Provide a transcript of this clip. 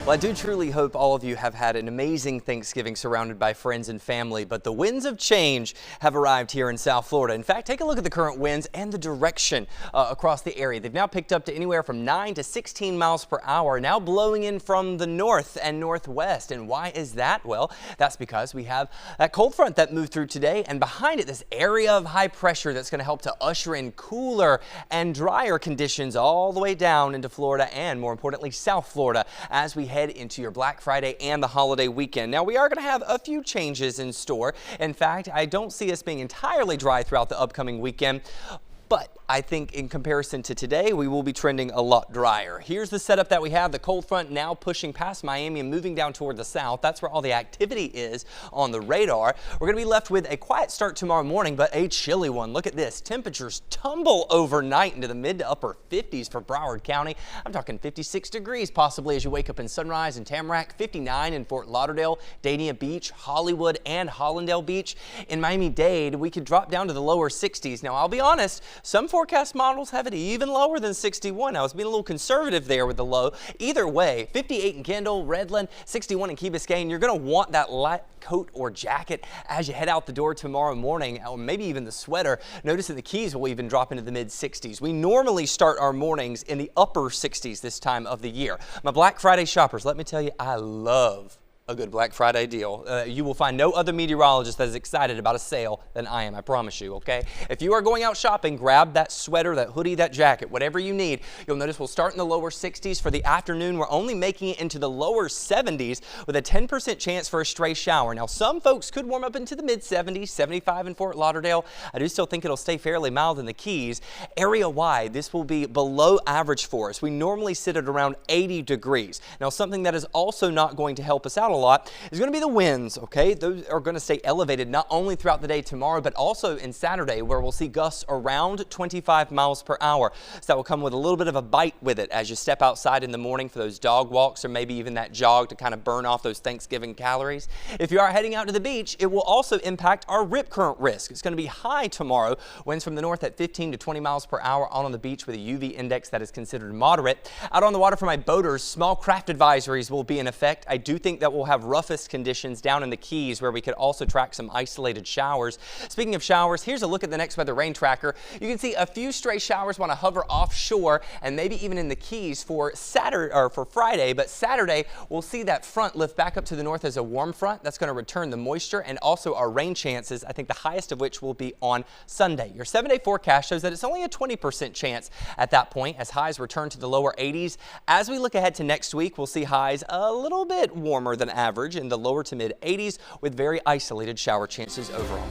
Well, I do truly hope all of you have had an amazing Thanksgiving surrounded by friends and family, but the winds of change have arrived here in South Florida. In fact, take a look at the current winds and the direction across the area. They've now picked up to anywhere from 9 to 16 miles per hour, now blowing in from the north and northwest. And why is that? Well, that's because we have that cold front that moved through today, and behind it, this area of high pressure that's going to help to usher in cooler and drier conditions all the way down into Florida and, more importantly, South Florida as we head into your Black Friday and the holiday weekend. Now, we are going to have a few changes in store. In fact, I don't see us being entirely dry throughout the upcoming weekend, but I think in comparison to today, we will be trending a lot drier. Here's the setup that we have. The cold front now pushing past Miami and moving down toward the south. That's where all the activity is on the radar. We're going to be left with a quiet start tomorrow morning, but a chilly one. Look at this. Temperatures tumble overnight into the mid to upper 50s for Broward County. I'm talking 56 degrees possibly as you wake up in Sunrise and Tamarack, 59 in Fort Lauderdale, Dania Beach, Hollywood, and Hollandale Beach. In Miami-Dade, we could drop down to the lower 60s. Now, I'll be honest, some forecast models have it even lower than 61. I was being a little conservative there with the low. Either way, 58 in Kendall, Redland, 61 in Key Biscayne. You're going to want that light coat or jacket as you head out the door tomorrow morning, or maybe even the sweater. Notice that the Keys will even drop into the mid 60s. We normally start our mornings in the upper 60s this time of the year. My Black Friday shoppers, let me tell you, I love a good Black Friday deal. You will find no other meteorologist that is excited about a sale than I am, I promise you, okay? If you are going out shopping, grab that sweater, that hoodie, that jacket, whatever you need. You'll notice we'll start in the lower 60s. For the afternoon, we're only making it into the lower 70s with a 10% chance for a stray shower. Now, some folks could warm up into the mid 70s, 75 in Fort Lauderdale. I do still think it'll stay fairly mild in the Keys. Area-wide, this will be below average for us. We normally sit at around 80 degrees. Now, something that is also not going to help us out a lot is going to be the winds, okay? Those are going to stay elevated not only throughout the day tomorrow, but also in Saturday, where we'll see gusts around 25 miles per hour. So that will come with a little bit of a bite with it as you step outside in the morning for those dog walks or maybe even that jog to kind of burn off those Thanksgiving calories. If you are heading out to the beach, it will also impact our rip current risk. It's going to be high tomorrow. Winds from the north at 15 to 20 miles per hour on the beach with a UV index that is considered moderate. Out on the water for my boaters, small craft advisories will be in effect. I do think that we'll have roughest conditions down in the Keys where we could also track some isolated showers. Speaking of showers, here's a look at the next weather rain tracker. You can see a few stray showers want to hover offshore and maybe even in the Keys for Saturday or for Friday, but Saturday we'll see that front lift back up to the north as a warm front. That's going to return the moisture and also our rain chances, I think the highest of which will be on Sunday. Your 7-day forecast shows that it's only a 20% chance at that point as highs return to the lower 80s. As we look ahead to next week, we'll see highs a little bit warmer than average in the lower to mid 80s with very isolated shower chances overall.